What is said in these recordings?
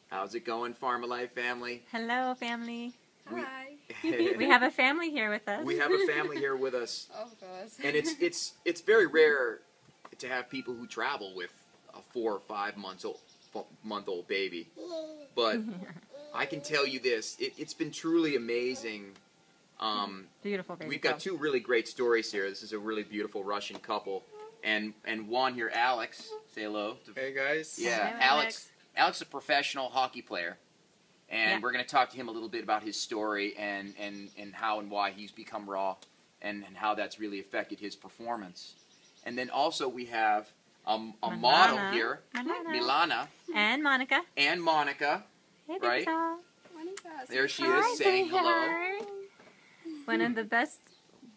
How's it going, Farm-A-Life family? Hello, family. Hi. We have a family here with us. We have a family here with us, Of course. and it's very rare to have people who travel with a 4 or 5 month old baby. But I can tell you this: it's been truly amazing. Beautiful baby. We've got 2 really great stories here. This is a really beautiful Russian couple, and one here, Alex. Say hello. Hey guys. Yeah, Hello, Alex is a professional hockey player, and we're going to talk to him a little bit about his story and how and why he's become raw, and how that's really affected his performance. And then also we have a model here, Milana, and Monica. and Monica. Hey, Right? Monica. There she Hi, is saying say hello. hi. One of the best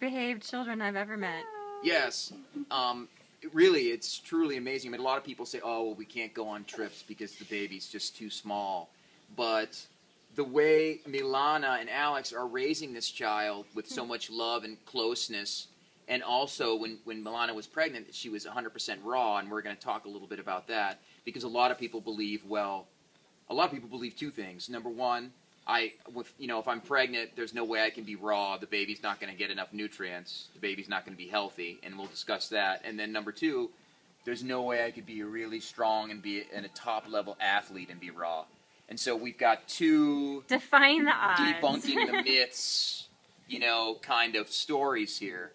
behaved children I've ever met. Yes. Really, it's truly amazing. I mean, a lot of people say, oh, well, we can't go on trips because the baby's just too small. But the way Milana and Alex are raising this child with so much love and closeness, and also when Milana was pregnant, she was 100% raw, and we're going to talk a little bit about that, because a lot of people believe, well, a lot of people believe 2 things. Number one, if I'm pregnant, there's no way I can be raw. The baby's not going to get enough nutrients. The baby's not going to be healthy, and we'll discuss that. And then number 2, there's no way I could be really strong and be a top-level athlete and be raw. And so we've got 2 Defying the odds. debunking the myths, kind of stories here.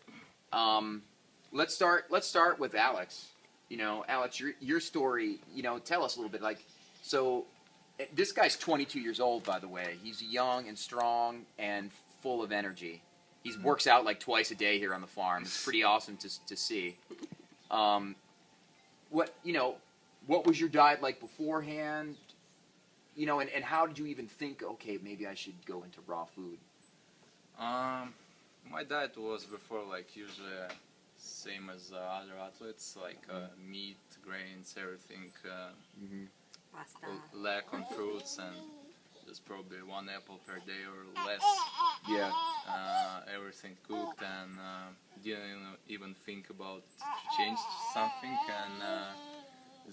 Let's start with Alex. Alex, your story. Tell us a little bit. This guy's 22 years old, by the way. He's young and strong and full of energy. He works out like twice a day here on the farm. It's pretty awesome to see. What was your diet like beforehand? And how did you even think, okay, maybe I should go into raw food? My diet was before usually same as other athletes, meat, grains, everything. Pasta. Lack on fruits and just probably 1 apple per day or less. Yeah. Everything cooked and didn't even think about to change something. And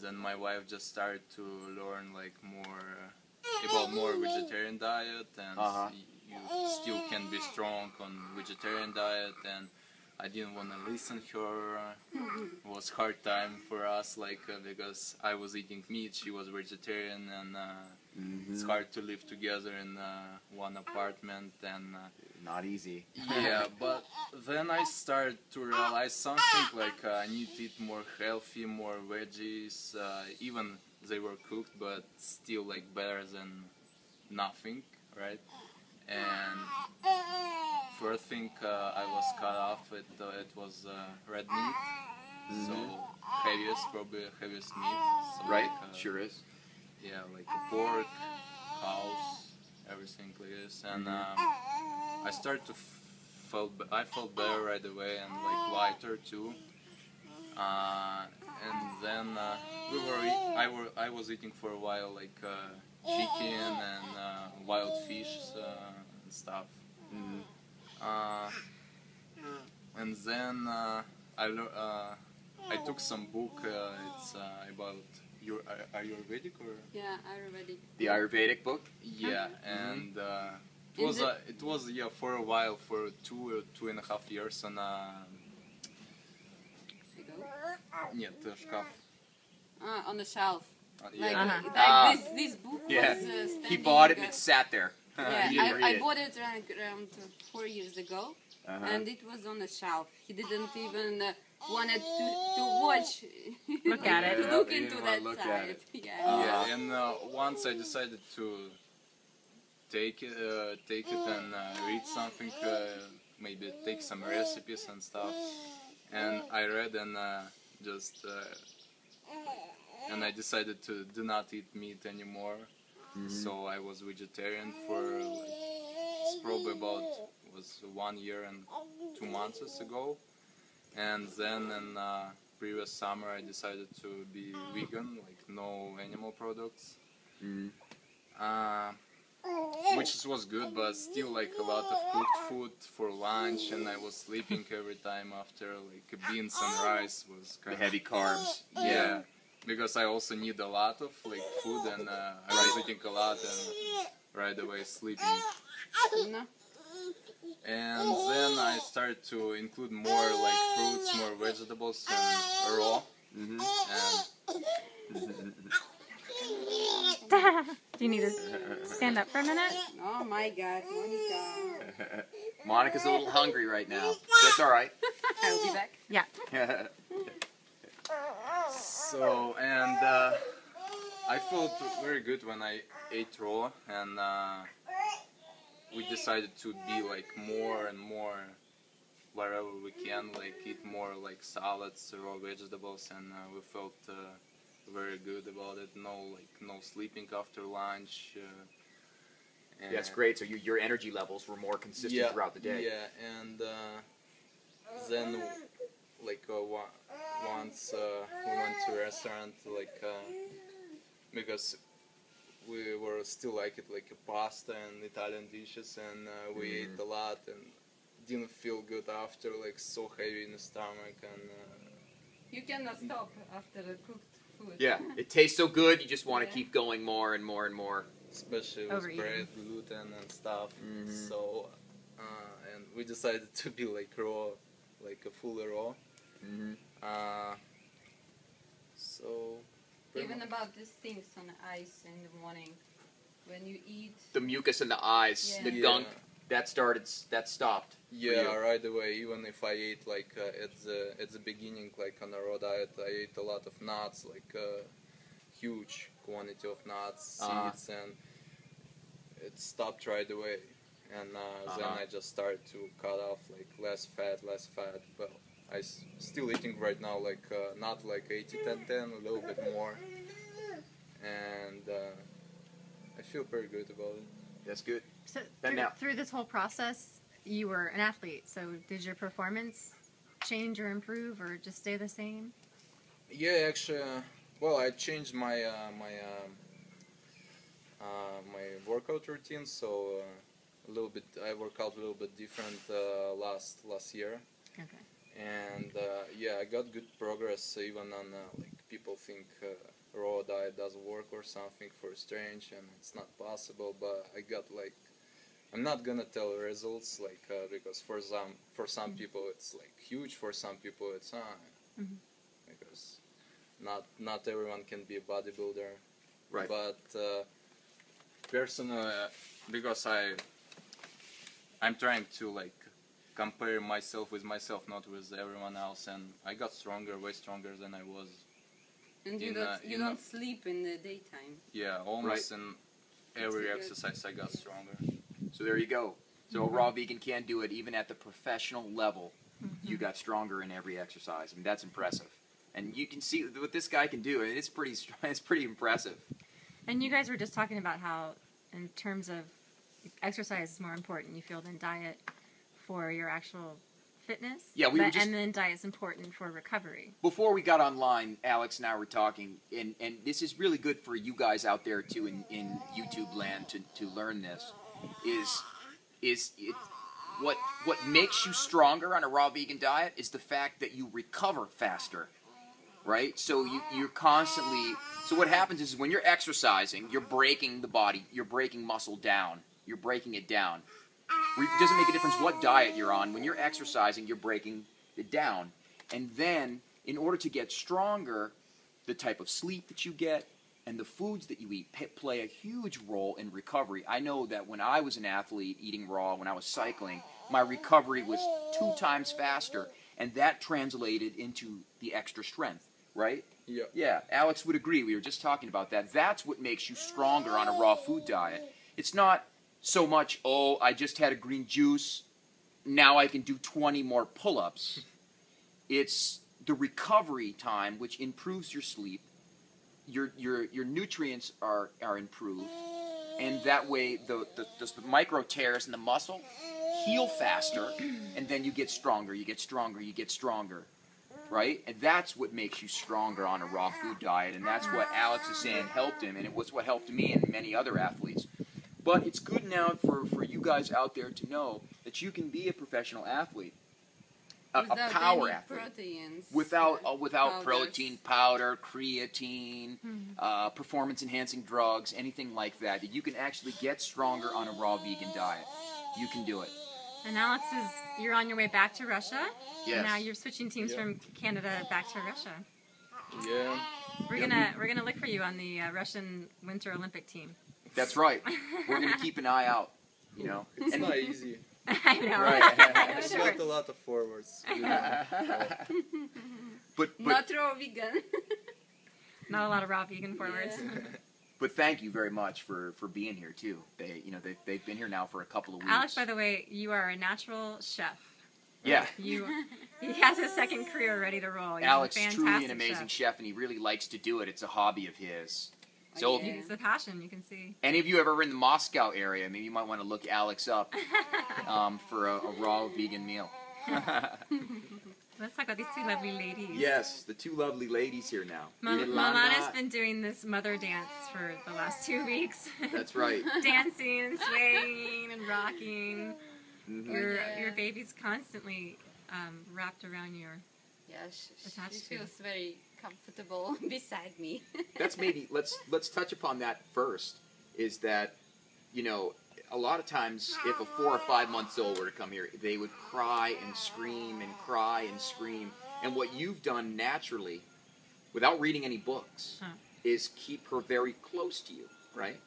then my wife just started to learn more vegetarian diet, and you still can be strong on vegetarian diet. And I didn't want to listen to her. It was hard time for us, because I was eating meat, she was vegetarian, and it's hard to live together in one apartment. And not easy. yeah, but then I started to realize something I need to eat more healthy, more veggies. Even they were cooked, but still better than nothing, right? And first thing I was cut off, it was red meat, so probably heaviest meat. So Right, sure is. Yeah, pork, cows, everything like this. And I started to I felt better right away and lighter too. And then I was eating for a while chicken and wild fish and stuff. And then I took some book. It's about Ayurvedic or Yeah, Ayurvedic. The Ayurvedic book? yeah, and it was for a while, for 2.5 years, and нет, шкаф. On the shelf. Yeah. This book Yeah. was standing. He bought it and it sat there. Yeah, He didn't read I it. bought it around 4 years ago, and it was on the shelf. He didn't even wanted to watch. Look at it. To look He into didn't that wanna look at side. it. Yeah. Yeah, and once I decided to take it and read something, maybe take some recipes and stuff. And I read and and I decided to do not eat meat anymore. So I was vegetarian for it's probably about 1 year and 2 months ago. And then in previous summer I decided to be vegan, no animal products. Which was good, but still a lot of cooked food for lunch, and I was sleeping every time after beans and rice was The kind heavy carbs. yeah. because I also need a lot of like food, and I was eating a lot and right away sleeping. No? And then I started to include more like fruits, more vegetables, and raw. Mm-hmm. And Do you need to stand up for a minute? Oh my God, Monica. Monica's a little hungry right now. That's all right. I'll be back. Yeah. so, and I felt very good when I ate raw, and we decided to be like more and more wherever we can, like eat more like salads, raw vegetables, and we felt very good about it. No sleeping after lunch. And That's great. So your energy levels were more consistent throughout the day. Yeah, and then like once we went to a restaurant, like because we were still like it, like a pasta and Italian dishes, and we ate a lot and didn't feel good after, like so heavy in the stomach, and You cannot stop after the cooked food. Yeah, it tastes so good. You just want to Yeah. keep going more and more and more. especially with Overeating. bread, gluten, and stuff. Mhm. So, and we decided to be like raw, like a fully raw. Mm-hmm. So, pretty Even much- about these things on the ice in the morning, when you eat. The mucus in the eyes, Yeah. the gunk, that stopped. Yeah, you. right away. Even if I ate like at the beginning, like on a raw diet, I ate a lot of nuts, like huge quantity of nuts, Uh-huh. seeds, and it stopped right away. And then Uh-huh. I just started to cut off like less fat. But I still eating right now, like not like 80-10-10, a little bit more, and I feel pretty good about it. That's good. So And now- through this whole process, you were an athlete. So did your performance change or improve, or just stay the same? Yeah, actually, well, I changed my my workout routine, so a little bit. I work out a little bit different last year, Okay. and yeah, I got good progress. Even on like people think raw diet doesn't work or something for strange, and it's not possible. But I got like. I'm not gonna tell results like because for some people it's like huge, for some people it's Mhm. because not everyone can be a bodybuilder. Right. But personally, because I'm trying to like compare myself with myself, not with everyone else, and I got stronger, way stronger than I was. And you In, don't you in don't sleep in the daytime. Yeah, almost in every That's good. exercise I got stronger. So there you go. So a raw vegan can do it even at the professional level. You got stronger in every exercise. I mean, that's impressive. And you can see what this guy can do. I mean, it's pretty impressive. And you guys were just talking about how, in terms of exercise is more important, you feel, than diet for your actual fitness. Yeah, we were just- and then diet's important for recovery. Before we got online, Alex and I were talking, and this is really good for you guys out there too in YouTube land to learn this. What makes you stronger on a raw vegan diet is the fact that you recover faster, right? So you're constantly. So what happens is when you're exercising, you're breaking the body, you're breaking muscle down, you're breaking it down. It doesn't make a difference what diet you're on. When you're exercising, you're breaking it down, and then in order to get stronger, the type of sleep that you get and the foods that you eat play a huge role in recovery. I know that when I was an athlete eating raw, when I was cycling, my recovery was 2 times faster, and that translated into the extra strength, right? Yeah. Yeah, Alex would agree. We were just talking about that. That's what makes you stronger on a raw food diet. It's not so much, oh, I just had a green juice, now I can do 20 more pull-ups. It's the recovery time, which improves your sleep. Your nutrients are improved, and that way the micro tears in the muscle heal faster, and then you get stronger, you get stronger, you get stronger, right? And that's what makes you stronger on a raw food diet, and that's what Alex is saying helped him, and it was what helped me and many other athletes. But it's good now for you guys out there to know that you can be a professional athlete. a Without power any athlete. proteins. Without powders. protein powder, creatine, performance enhancing drugs, anything like that, that you can actually get stronger on a raw vegan diet. You can do it. And Alex you're on your way back to Russia. Yes. And now you're switching teams Yeah. from Canada back to Russia. Yeah. We're gonna look for you on the Russian Winter Olympic team. That's right. We're going to keep an eye out. You know. It's not easy. I know. Right. It's Sure. not a lot of forwards. You know. But Not raw vegan. Not a lot of raw vegan forwards. Yeah. but thank you very much for being here too. They've been here now for a couple of weeks. Alex, by the way, you are a natural chef. Yeah. He has his second career ready to roll. He's Alex a is fantastic truly an amazing chef, and he really likes to do it. It's a hobby of his. So if Yeah. It's a passion, you can see. any of you ever in the Moscow area, maybe you might want to look Alex up for a raw vegan meal. Let's talk about these two lovely ladies. Yes, the two lovely ladies here now. Milana's been doing this mother dance for the last 2 weeks. That's right. Dancing and swaying and rocking. Mhm. Your baby's constantly wrapped around your. Yeah, she Attached to. feels very comfortable beside me. That's maybe let's touch upon that first. Is that a lot of times if a 4 or 5 months old were to come here, they would cry and scream and cry and scream. And what you've done naturally, without reading any books, Huh. is keep her very close to you, right?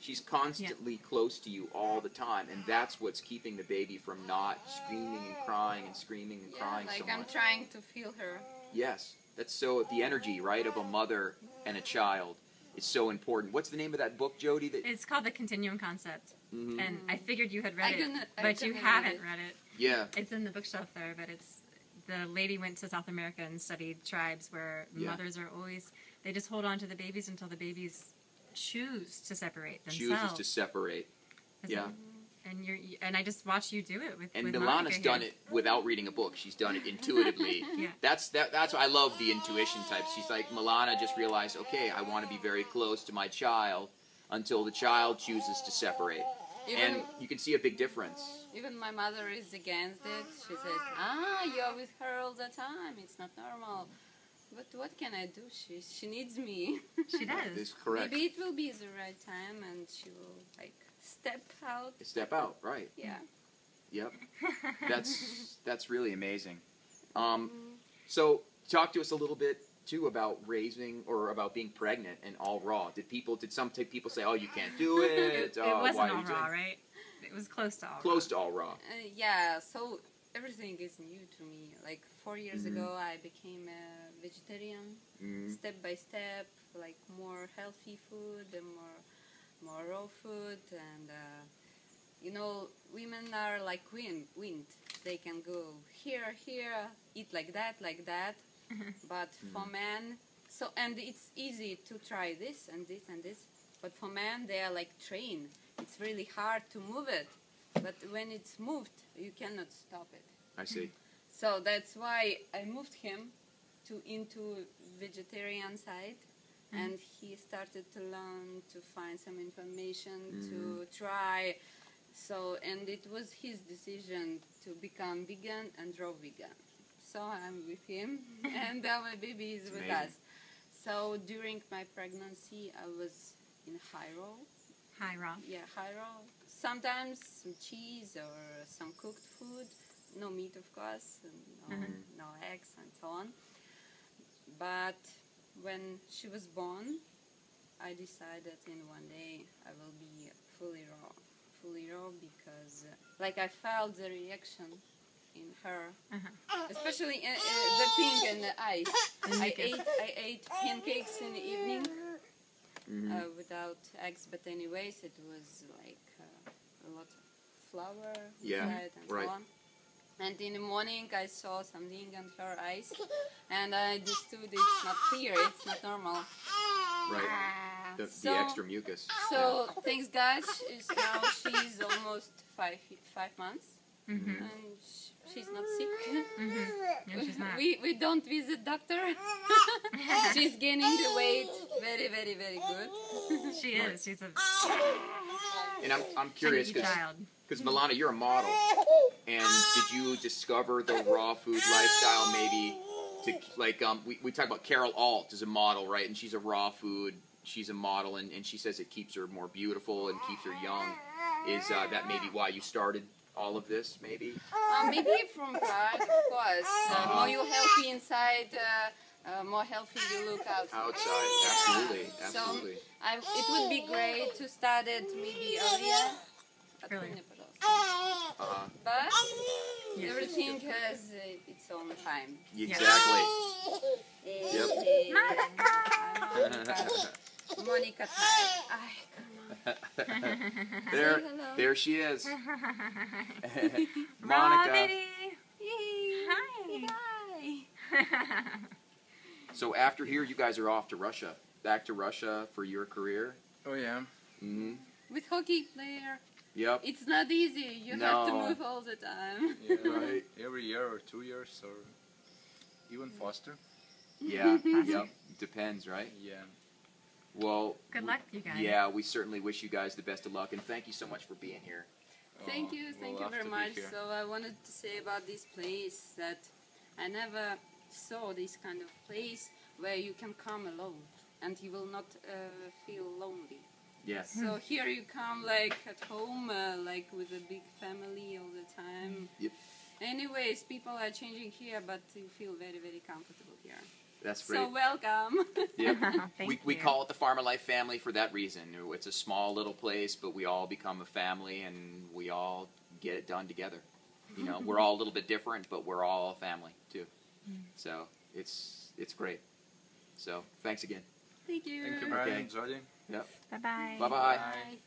She's constantly close to you all the time, and that's what's keeping the baby from not screaming and crying and screaming and Yeah, crying like so I'm much. trying to feel her. Yes, that's so the energy, right, of a mother and a child is so important. What's the name of that book, Jody? That It's called The Continuum Concept. Mhm. And I figured you had read I it, couldn't- I but you couldn't haven't read read it. Yeah, It's in the bookshelf there, but it's the lady went to South America and studied tribes where Yeah. mothers are always they just hold on to the babies until the babies choose to separate themselves. chooses to separate. Is Yeah. it- and I just watched you do it with And with Milana's Monica done here. it without reading a book. She's done it intuitively. Yeah. That's why I love the intuition types. She's like, Milana just realized, okay, I want to be very close to my child until the child chooses to separate. Even, And you can see a big difference. even my mother is against it. She says, you're with her all the time. It's not normal. But what can I do? She needs me. She That does. is correct. Maybe it will be the right time and she will step out. Step out, right. Yeah. Yep. That's really amazing. So talk to us a little bit too about raising or about being pregnant and all raw. Did some people say, "Oh, you can't do it"? It why wasn't are all you doing raw, it?" right? It was close to all Close to all raw. Yeah, so everything is new to me. Like 4 years Mhm. ago, I became a vegetarian. Mm, Step by step, like more healthy food and more raw food. And, women are like wind. They can go here, eat like that. But for men, and it's easy to try this and this and this. But for men, they are like trained. It's really hard to move it. But when it's moved, you cannot stop it. I see. So that's why I moved him into vegetarian side, and he started to learn, to find some information, to try. So, and it was his decision to become vegan and raw vegan. So I'm with him, and my baby is with amazing. us. So during my pregnancy, I was in high raw. high raw. Yeah, high raw. Sometimes some cheese or some cooked food. No meat, of course, and no eggs and so on. But when she was born, I decided in one day I will be fully raw because, I felt the reaction in her, especially the pink and the eyes. I ate pancakes in the evening without eggs, but anyways, it was a lot of flour inside and right. so on. And in the morning, I saw something on her eyes, and I understood it's not clear, it's not normal. Right. The So- extra mucus. So thanks God, she's almost five months. Mhm. and she's not sick. Mhm. No, she's not. We don't visit doctor. She's gaining the weight very, very, very good. She is. She's a And I'm curious chunky because child. Milana, you're a model, and did you discover the raw food lifestyle maybe to like we talk about Carol Alt as a model, right? And she's a raw food. She's a model, and she says it keeps her more beautiful and keeps her young. Is that maybe why you started all of this? Maybe. Maybe from part, of course. More you healthy inside, more healthy you look outside. Outside, absolutely, absolutely. It would be great to start it maybe earlier. Really? But Yes. everything has its own time. Exactly. Yep. Monica time. There, hello. there she is. Raw Monica. baby. Yay. Hi. Hi. So after here, you guys are off to Russia. Back to Russia for your career. Oh yeah. Mm-hmm. With hockey player, Yep. it's not easy. You have to No. move all the time. Yeah, Right. every year or 2 years or even faster. Yeah. Yep. Depends, right? Yeah. Well. Good luck, you guys. Yeah, we certainly wish you guys the best of luck, and thank you so much for being here. Thank Oh, you we'll have very to be much. here. So I wanted to say about this place that I never saw this kind of place where you can come alone and you will not feel lonely. Yes. So here you come like at home, like with a big family all the time. Yep. Anyways, people are changing here, but you feel very, very comfortable here. That's great. So welcome. Yep. Thank We you. call it the Farmer Life family for that reason. It's a small little place, but we all become a family, and we all get it done together. You know, we're all a little bit different, but we're all a family too. So it's great. So thanks again. Thank you. Thank you, Brian Okay. and Jody. Bye-bye. Bye bye. Bye.